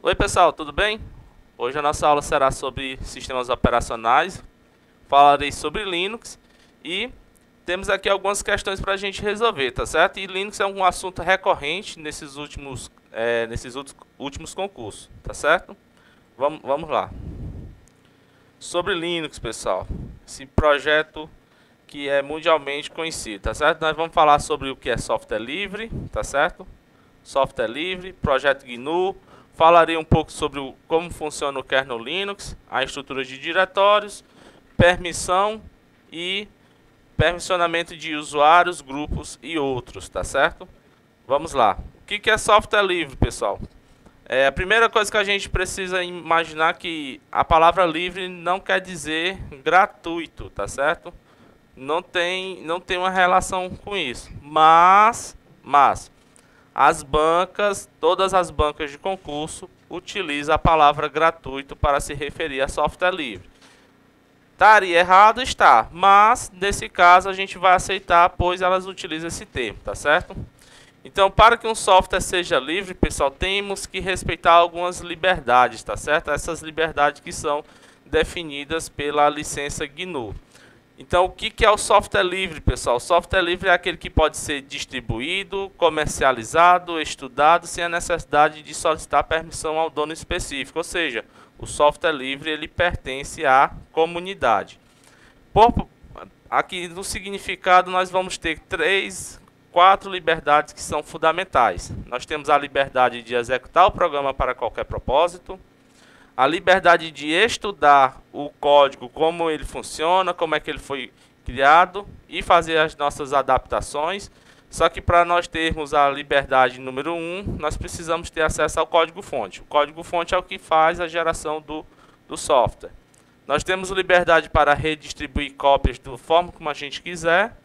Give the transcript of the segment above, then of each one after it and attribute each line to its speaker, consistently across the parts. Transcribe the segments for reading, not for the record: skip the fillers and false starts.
Speaker 1: Oi pessoal, tudo bem? Hoje a nossa aula será sobre sistemas operacionais. Falarei sobre Linux e temos aqui algumas questões para a gente resolver, tá certo? E Linux é um assunto recorrente nesses últimos concursos, tá certo? Vamos lá. Sobre Linux, pessoal, esse projeto que é mundialmente conhecido, tá certo? Nós vamos falar sobre o que é software livre, tá certo? Software livre, projeto GNU. Falarei um pouco sobre como funciona o kernel Linux, a estrutura de diretórios, permissão e permissionamento de usuários, grupos e outros, tá certo? Vamos lá. O que é software livre, pessoal? A primeira coisa que a gente precisa imaginar que a palavra livre não quer dizer gratuito, tá certo? Não tem uma relação com isso. Mas as bancas, todas as bancas de concurso utilizam a palavra gratuito para se referir a software livre. Estaria errado? Está, mas nesse caso a gente vai aceitar, pois elas utilizam esse termo, tá certo? Então, para que um software seja livre, pessoal, temos que respeitar algumas liberdades, tá certo? Essas liberdades que são definidas pela licença GNU. Então, o que é o software livre, pessoal? O software livre é aquele que pode ser distribuído, comercializado, estudado, sem a necessidade de solicitar permissão ao dono específico. Ou seja, o software livre ele pertence à comunidade. Aqui no significado nós vamos ter quatro liberdades que são fundamentais. Nós temos a liberdade de executar o programa para qualquer propósito, a liberdade de estudar o código, como ele funciona, como é que ele foi criado e fazer as nossas adaptações. Só que para nós termos a liberdade número 1, nós precisamos ter acesso ao código-fonte. O código-fonte é o que faz a geração do software. Nós temos liberdade para redistribuir cópias da forma como a gente quiser.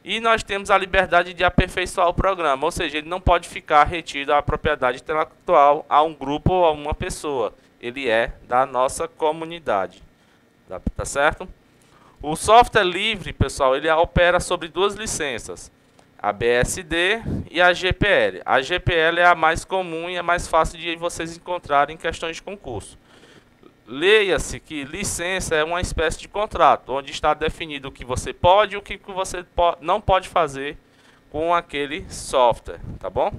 Speaker 1: E nós temos a liberdade de aperfeiçoar o programa, ou seja, ele não pode ficar retido a propriedade intelectual a um grupo ou a uma pessoa. Ele é da nossa comunidade. Tá certo? O software livre, pessoal, ele opera sobre duas licenças, a BSD e a GPL. A GPL é a mais comum e é mais fácil de vocês encontrarem em questões de concurso. Leia-se que licença é uma espécie de contrato, onde está definido o que você pode e o que você não pode fazer com aquele software, tá bom?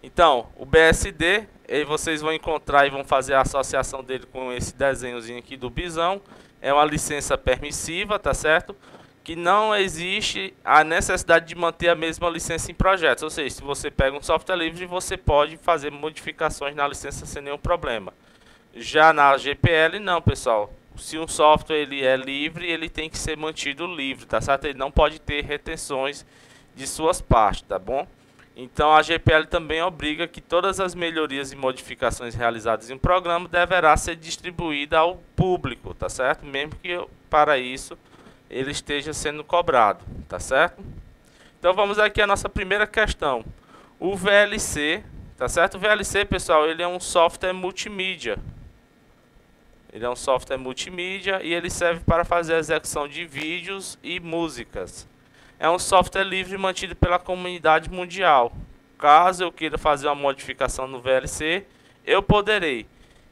Speaker 1: Então, o BSD, vocês vão encontrar e vão fazer a associação dele com esse desenhozinho aqui do bisão. É uma licença permissiva, tá certo? Que não existe a necessidade de manter a mesma licença em projetos. Ou seja, se você pega um software livre, você pode fazer modificações na licença sem nenhum problema. Já na GPL, não, pessoal. Se um software ele é livre, ele tem que ser mantido livre, tá certo? Ele não pode ter retenções de suas partes, tá bom? Então, a GPL também obriga que todas as melhorias e modificações realizadas em um programa deverá ser distribuída ao público, tá certo? Mesmo que para isso ele esteja sendo cobrado, tá certo? Então, vamos aqui à nossa primeira questão. O VLC, tá certo? O VLC, pessoal, ele é um software multimídia. Ele é um software multimídia e ele serve para fazer a execução de vídeos e músicas. É um software livre mantido pela comunidade mundial. Caso eu queira fazer uma modificação no VLC, eu poderei.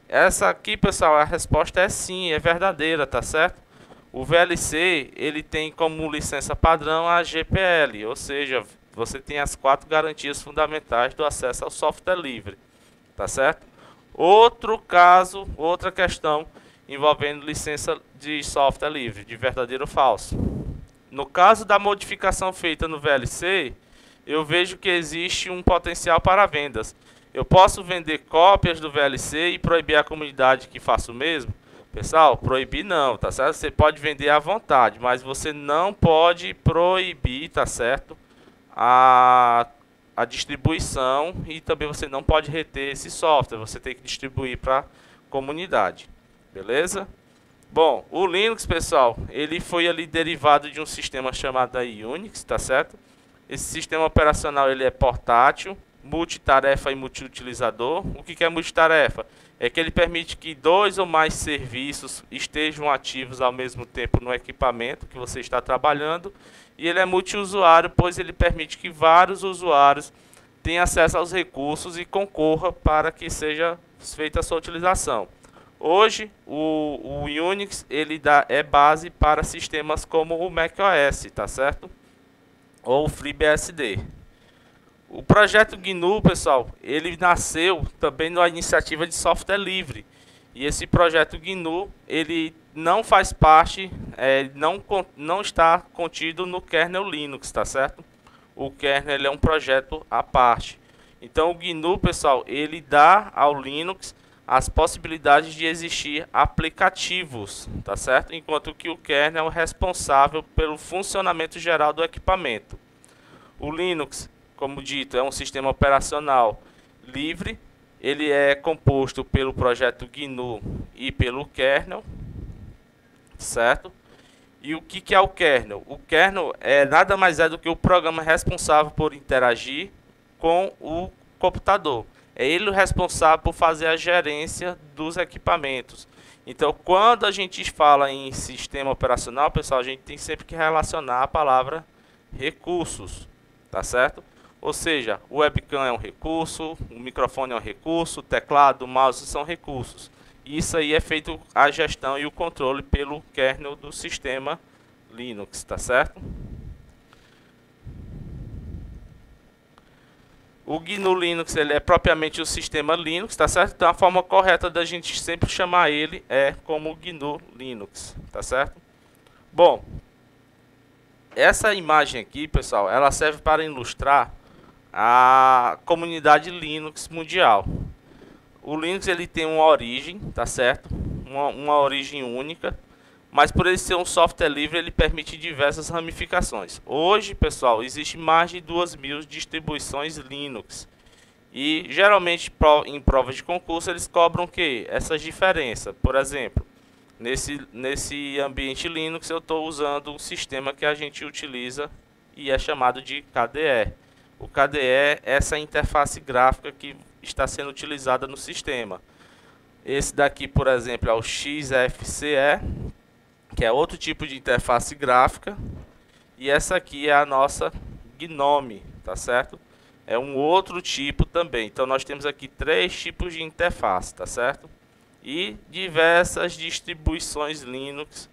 Speaker 1: Essa aqui, pessoal, a resposta é sim, é verdadeira, tá certo? O VLC, ele tem como licença padrão a GPL, ou seja, você tem as 4 garantias fundamentais do acesso ao software livre, tá certo? Outro caso, outra questão envolvendo licença de software livre, de verdadeiro ou falso. No caso da modificação feita no VLC, eu vejo que existe um potencial para vendas. Eu posso vender cópias do VLC e proibir a comunidade que faça o mesmo? Pessoal, proibir não, tá certo? Você pode vender à vontade, mas você não pode proibir, tá certo? A distribuição e também você não pode reter esse software. Você tem que distribuir para a comunidade, beleza? Bom, o Linux, pessoal, ele foi ali derivado de um sistema chamado Unix, tá certo? Esse sistema operacional ele é portátil, multitarefa e multiutilizador. O que é multitarefa? É que ele permite que 2 ou mais serviços estejam ativos ao mesmo tempo no equipamento que você está trabalhando. E ele é multiusuário, pois ele permite que vários usuários tenham acesso aos recursos e concorra para que seja feita a sua utilização. Hoje, o Unix ele é base para sistemas como o macOS, tá certo? Ou o FreeBSD. O projeto GNU, pessoal, ele nasceu também na iniciativa de software livre. E esse projeto GNU, ele não faz parte, não está contido no kernel Linux, tá certo? O kernel ele é um projeto à parte. Então o GNU, pessoal, ele dá ao Linux as possibilidades de existir aplicativos, tá certo? Enquanto que o kernel é o responsável pelo funcionamento geral do equipamento. O Linux, como dito, é um sistema operacional livre. Ele é composto pelo projeto GNU e pelo kernel, certo? E o que é o kernel? O kernel nada mais é do que o programa responsável por interagir com o computador. É ele o responsável por fazer a gerência dos equipamentos. Então, quando a gente fala em sistema operacional, pessoal, a gente tem sempre que relacionar a palavra recursos, tá certo? Ou seja, o webcam é um recurso, o microfone é um recurso, o teclado, o mouse são recursos. Isso aí é feito a gestão e o controle pelo kernel do sistema Linux, tá certo? O GNU Linux ele é propriamente o sistema Linux, tá certo? Então a forma correta da gente sempre chamar ele é como GNU Linux, tá certo? Bom, essa imagem aqui, pessoal, ela serve para ilustrar a comunidade Linux mundial. O Linux ele tem uma origem, tá certo? Uma origem única. Mas por ele ser um software livre, ele permite diversas ramificações. Hoje, pessoal, existe mais de 2.000 distribuições Linux. E geralmente em provas de concurso eles cobram o quê? Essas diferenças. Por exemplo, nesse ambiente Linux eu estou usando um sistema que a gente utiliza e é chamado de KDE. O KDE é essa interface gráfica que está sendo utilizada no sistema. Esse daqui, por exemplo, é o XFCE, que é outro tipo de interface gráfica, e essa aqui é a nossa GNOME, tá certo? É um outro tipo também. Então nós temos aqui 3 tipos de interface, tá certo? E diversas distribuições Linux,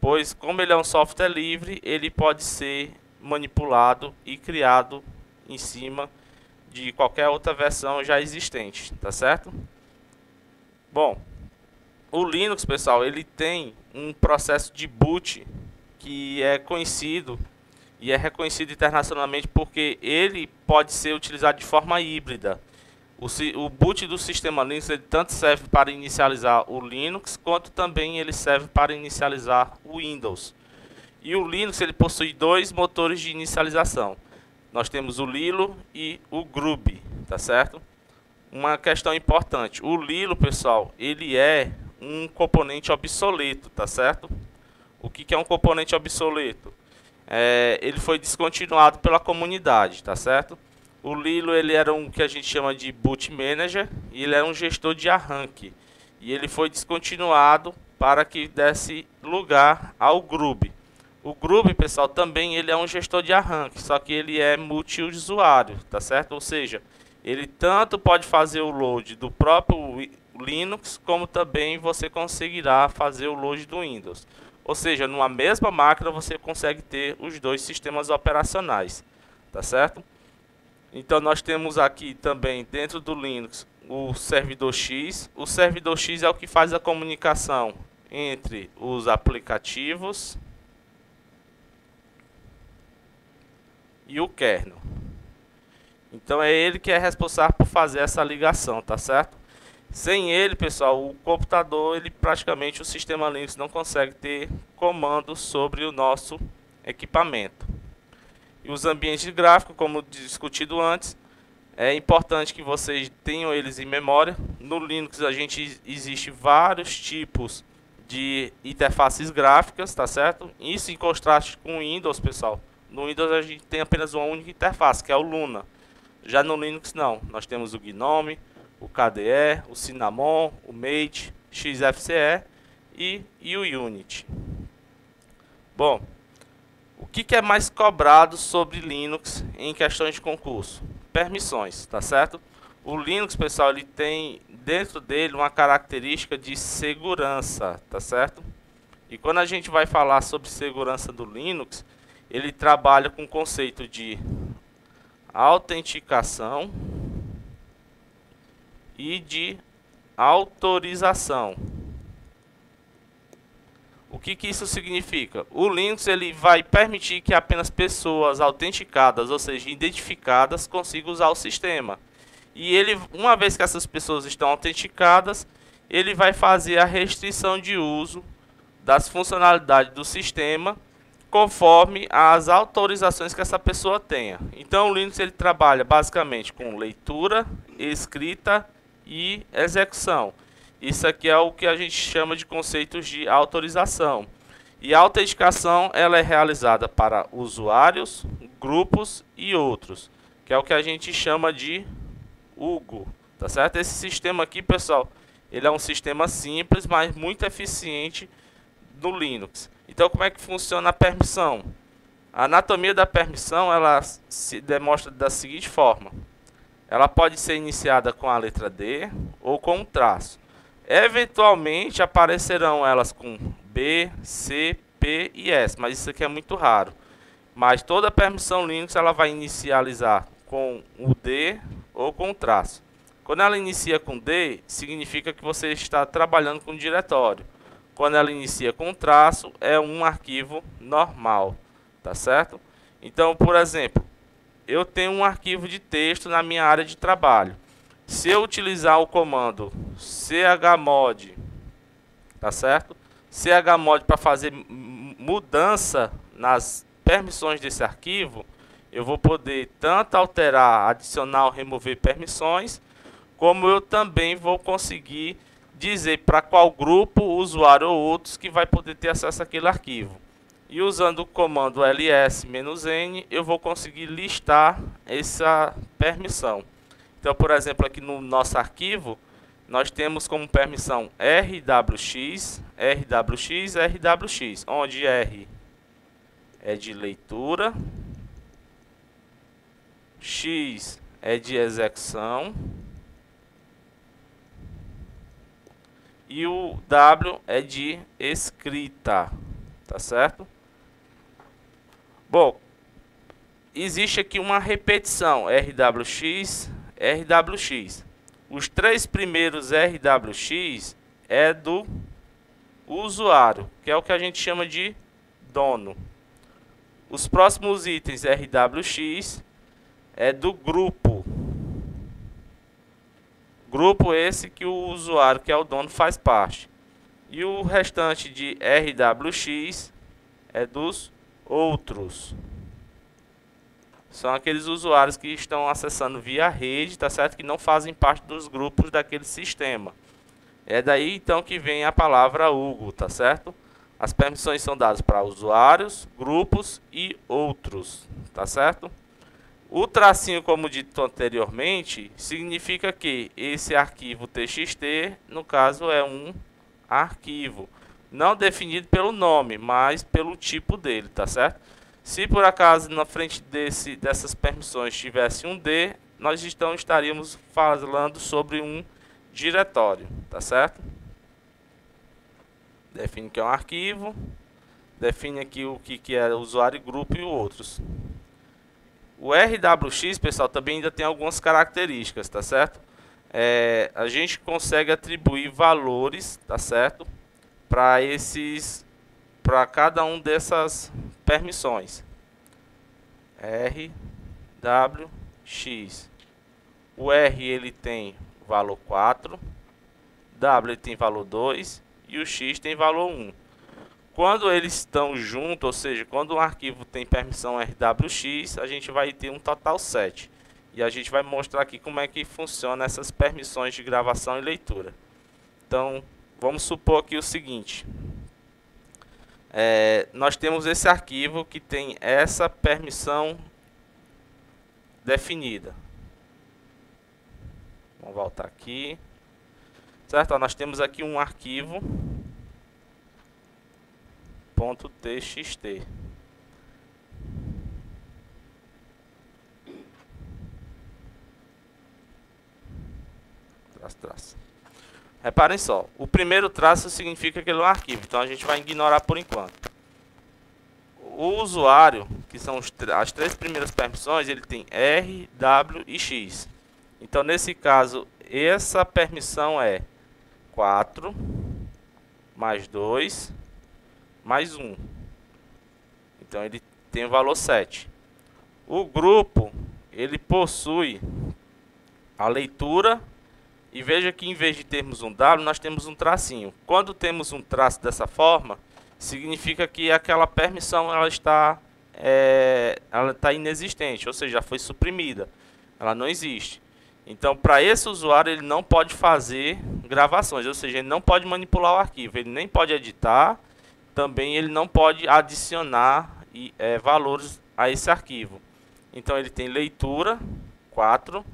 Speaker 1: pois como ele é um software livre, ele pode ser manipulado e criado em cima de qualquer outra versão já existente, tá certo? Bom, o Linux, pessoal, ele tem um processo de boot que é conhecido e é reconhecido internacionalmente porque ele pode ser utilizado de forma híbrida. O boot do sistema Linux ele tanto serve para inicializar o Linux quanto também ele serve para inicializar o Windows. E o Linux ele possui 2 motores de inicialização. Nós temos o Lilo e o Grub, tá certo? Uma questão importante, o Lilo, pessoal, ele é um componente obsoleto, tá certo? O que é um componente obsoleto? Ele foi descontinuado pela comunidade, tá certo? O Lilo ele era um que a gente chama de boot manager e ele era um gestor de arranque. E ele foi descontinuado para que desse lugar ao Grub. O Grub, pessoal, também ele é um gestor de arranque, só que ele é multiusuário, tá certo? Ou seja, ele tanto pode fazer o load do próprio Linux, como também você conseguirá fazer o load do Windows. Ou seja, numa mesma máquina você consegue ter os 2 sistemas operacionais, tá certo? Então nós temos aqui também dentro do Linux o servidor X. O servidor X é o que faz a comunicação entre os aplicativos e o kernel. Então é ele que é responsável por fazer essa ligação, tá certo? Sem ele, pessoal, o computador, ele praticamente o sistema Linux não consegue ter comando sobre o nosso equipamento. E os ambientes gráficos, como discutido antes, é importante que vocês tenham eles em memória. No Linux existe vários tipos de interfaces gráficas, tá certo? Isso em contraste com o Windows, pessoal. No Windows a gente tem apenas uma única interface, que é o Luna. Já no Linux não, nós temos o GNOME, o KDE, o Cinnamon, o Mate, XFCE e o Unity. Bom, o que é mais cobrado sobre Linux em questões de concurso? Permissões, tá certo? O Linux, pessoal, ele tem dentro dele uma característica de segurança, tá certo? E quando a gente vai falar sobre segurança do Linux, ele trabalha com o conceito de autenticação e de autorização. O que isso significa? O Linux ele vai permitir que apenas pessoas autenticadas, ou seja, identificadas, consigam usar o sistema. E ele, uma vez que essas pessoas estão autenticadas, ele vai fazer a restrição de uso das funcionalidades do sistema conforme as autorizações que essa pessoa tenha. Então o Linux ele trabalha basicamente com leitura, escrita e execução. Isso aqui é o que a gente chama de conceitos de autorização. E a autenticação ela é realizada para usuários, grupos e outros, que é o que a gente chama de UGO, tá certo? Esse sistema aqui, pessoal, ele é um sistema simples, mas muito eficiente no Linux. Então, como é que funciona a permissão? A anatomia da permissão ela se demonstra da seguinte forma: ela pode ser iniciada com a letra D ou com um traço. Eventualmente aparecerão elas com B, C, P e S, mas isso aqui é muito raro. Mas toda permissão Linux ela vai inicializar com o D ou com o traço. Quando ela inicia com D, significa que você está trabalhando com diretório. Quando ela inicia com traço, é um arquivo normal, tá certo? Então, por exemplo, eu tenho um arquivo de texto na minha área de trabalho. Se eu utilizar o comando chmod, tá certo? Chmod para fazer mudança nas permissões desse arquivo, eu vou poder tanto alterar, adicionar ou remover permissões, como eu também vou conseguir dizer para qual grupo, usuário ou outros que vai poder ter acesso àquele arquivo. E usando o comando ls-n, eu vou conseguir listar essa permissão. Então, por exemplo, aqui no nosso arquivo, nós temos como permissão rwx, rwx, rwx, onde R é de leitura, X é de execução e o W é de escrita, tá certo? Bom, existe aqui uma repetição rwx, rwx. Os três primeiros rwx é do usuário, que é o que a gente chama de dono. Os próximos itens rwx é do grupo. Grupo esse que o usuário, que é o dono, faz parte. E o restante de rwx é dos outros. São aqueles usuários que estão acessando via rede, tá certo? Que não fazem parte dos grupos daquele sistema. É daí então que vem a palavra UGO, tá certo? As permissões são dadas para usuários, grupos e outros, tá certo? O tracinho, como dito anteriormente, significa que esse arquivo txt, no caso, é um arquivo não definido pelo nome, mas pelo tipo dele, tá certo? Se por acaso na frente dessas permissões tivesse um D, nós então estaríamos falando sobre um diretório, tá certo? Define que é um arquivo, define aqui o que é usuário, grupo e outros. O RWX, pessoal, também ainda tem algumas características, tá certo? A gente consegue atribuir valores, tá certo? Para cada um dessas permissões. RWX. O R ele tem valor 4, W ele tem valor 2 e o X tem valor 1. Quando eles estão juntos, ou seja, quando um arquivo tem permissão RWX, a gente vai ter um total 7. E a gente vai mostrar aqui como é que funciona essas permissões de gravação e leitura. Então, vamos supor aqui o seguinte. Nós temos esse arquivo que tem essa permissão definida. Vamos voltar aqui. Certo? Nós temos aqui um arquivo .txt. Traço. Reparem só, o primeiro traço significa que ele é um arquivo, então a gente vai ignorar por enquanto. O usuário, que são as três primeiras permissões, ele tem R, W e X. Então, nesse caso, essa permissão é 4, mais 2, mais 1. Então, ele tem o valor 7. O grupo, ele possui a leitura. E veja que em vez de termos um W, nós temos um tracinho. Quando temos um traço dessa forma, significa que aquela permissão ela está inexistente, ou seja, já foi suprimida. Ela não existe. Então, para esse usuário, ele não pode fazer gravações, ou seja, ele não pode manipular o arquivo, ele nem pode editar, também ele não pode adicionar valores a esse arquivo. Então, ele tem leitura, 4,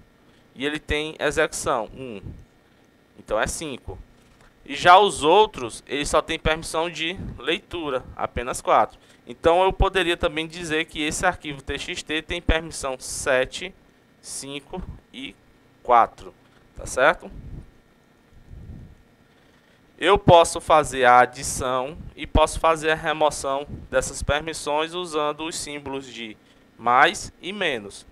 Speaker 1: e ele tem execução, 1. Então, é 5. E já os outros, eles só tem permissão de leitura, apenas 4. Então, eu poderia também dizer que esse arquivo txt tem permissão 7, 5 e 4. Tá certo? Eu posso fazer a adição e posso fazer a remoção dessas permissões usando os símbolos de mais e menos.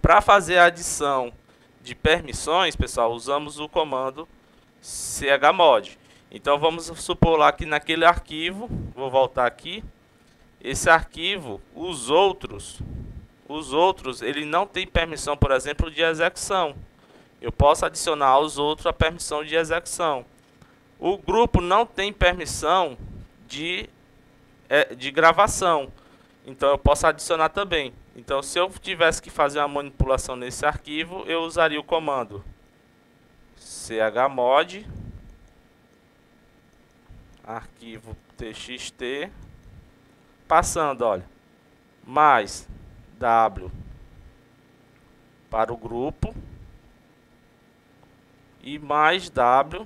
Speaker 1: Para fazer a adição de permissões, pessoal, usamos o comando chmod. Então vamos supor lá que naquele arquivo, vou voltar aqui, esse arquivo, os outros, ele não tem permissão, por exemplo, de execução. Eu posso adicionar aos outros a permissão de execução. O grupo não tem permissão de gravação. Então eu posso adicionar também. Então, se eu tivesse que fazer uma manipulação nesse arquivo, eu usaria o comando chmod arquivo txt, passando, olha, mais W para o grupo e mais W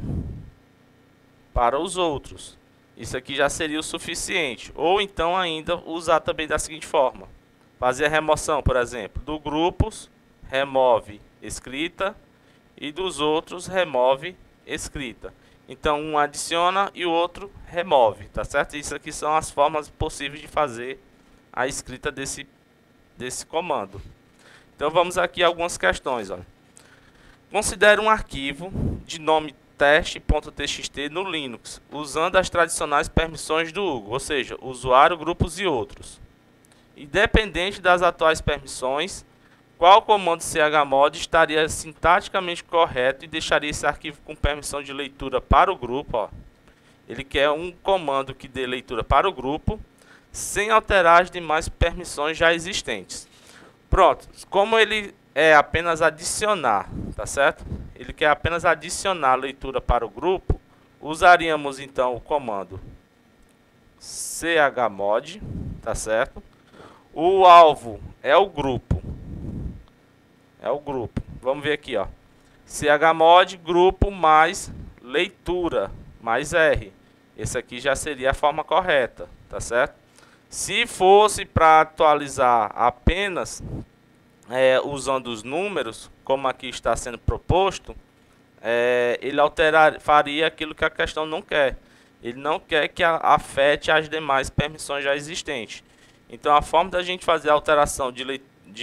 Speaker 1: para os outros. Isso aqui já seria o suficiente. Ou então ainda usar também da seguinte forma. Fazer a remoção, por exemplo, do grupos, remove escrita, e dos outros, remove escrita. Então, um adiciona e o outro remove, tá certo? Isso aqui são as formas possíveis de fazer a escrita desse comando. Então, vamos aqui a algumas questões. Olha. Considere um arquivo de nome teste.txt no Linux, usando as tradicionais permissões do Hugo, ou seja, usuário, grupos e outros. Independente das atuais permissões, qual comando chmod estaria sintaticamente correto e deixaria esse arquivo com permissão de leitura para o grupo? Ó. Ele quer um comando que dê leitura para o grupo, sem alterar as demais permissões já existentes. Pronto, como ele é apenas adicionar, tá certo? Ele quer apenas adicionar a leitura para o grupo, usaríamos então o comando chmod, tá certo? O alvo é o grupo. Vamos ver aqui, ó. Chmod grupo mais leitura mais R. Esse aqui já seria a forma correta, tá certo? Se fosse para atualizar apenas usando os números, como aqui está sendo proposto, ele faria aquilo que a questão não quer. Ele não quer que afete as demais permissões já existentes. Então, a forma da gente fazer a alteração de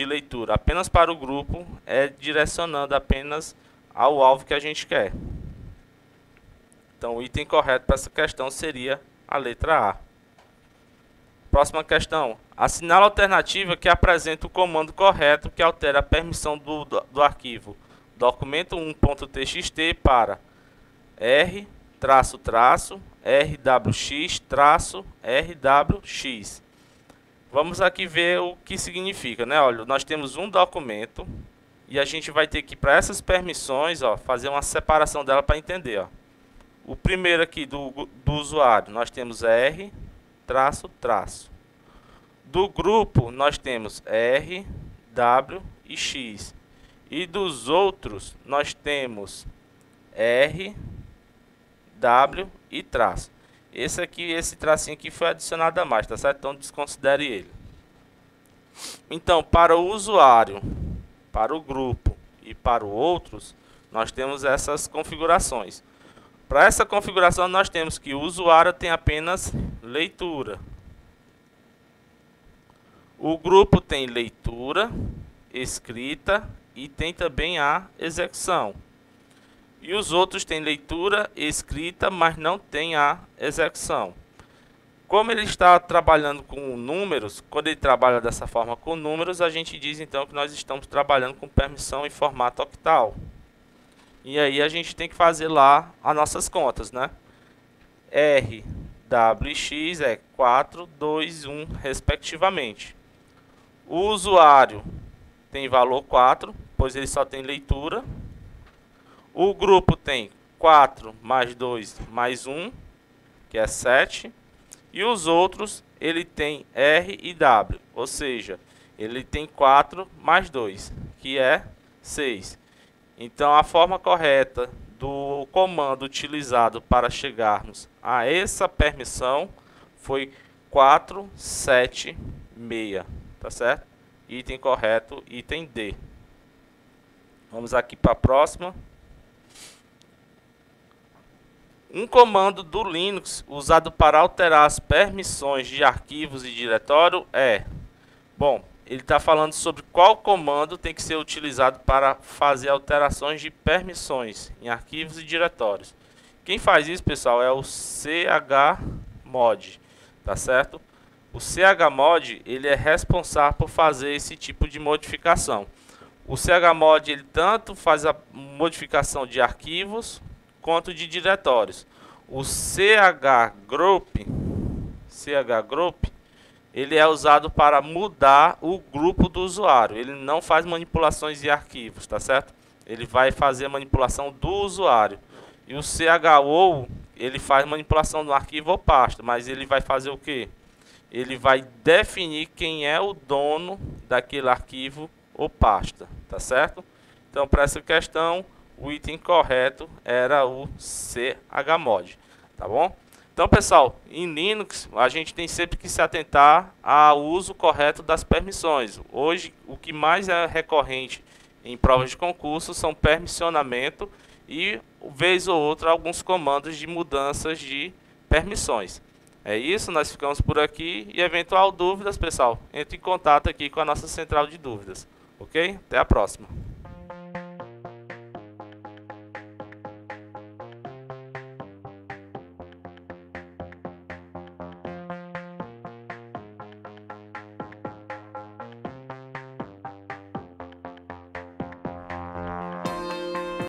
Speaker 1: leitura apenas para o grupo é direcionando apenas ao alvo que a gente quer. Então, o item correto para essa questão seria a letra A. Próxima questão. Assinale a alternativa que apresenta o comando correto que altera a permissão do arquivo documento1.txt para R-rwx-rwx. Vamos aqui ver o que significa, né? Olha, nós temos um documento e a gente vai ter que, para essas permissões, ó, fazer uma separação dela para entender. Ó. O primeiro aqui do usuário, nós temos R, traço. Do grupo, nós temos R, W e X. E dos outros, nós temos R, W e traço. Esse tracinho aqui foi adicionado a mais, tá certo? Então desconsidere ele. Então, para o usuário, para o grupo e para os outros, nós temos essas configurações. Para essa configuração, nós temos que o usuário tem apenas leitura. O grupo tem leitura, escrita e tem também a execução. E os outros têm leitura, escrita, mas não tem a execução. Como ele está trabalhando com números, quando ele trabalha dessa forma com números, a gente diz então que nós estamos trabalhando com permissão em formato octal. E aí a gente tem que fazer lá as nossas contas, né? R, W e X é 4, 2, 1, respectivamente. O usuário tem valor 4, pois ele só tem leitura. O grupo tem 4 mais 2 mais 1, que é 7. E os outros, ele tem R e W, ou seja, ele tem 4 mais 2, que é 6. Então, a forma correta do comando utilizado para chegarmos a essa permissão foi 476, tá certo? Item correto, item D. Vamos aqui para a próxima. Um comando do Linux usado para alterar as permissões de arquivos e diretório é... Bom, ele está falando sobre qual comando tem que ser utilizado para fazer alterações de permissões em arquivos e diretórios. Quem faz isso, pessoal, é o chmod, tá certo? O chmod, ele é responsável por fazer esse tipo de modificação. O chmod, ele tanto faz a modificação de arquivos quanto de diretórios. O chgroup, ele é usado para mudar o grupo do usuário. Ele não faz manipulações de arquivos, tá certo? Ele vai fazer a manipulação do usuário. E o chou, ele faz manipulação do arquivo ou pasta, mas ele vai fazer o quê? Ele vai definir quem é o dono daquele arquivo ou pasta, tá certo? Então, para essa questão, o item correto era o chmod, tá bom? Então, pessoal, em Linux, a gente tem sempre que se atentar ao uso correto das permissões. Hoje, o que mais é recorrente em provas de concurso são permissionamento e, vez ou outra, alguns comandos de mudanças de permissões. É isso, nós ficamos por aqui e, eventual dúvidas, pessoal, entre em contato aqui com a nossa central de dúvidas. Ok? Até a próxima.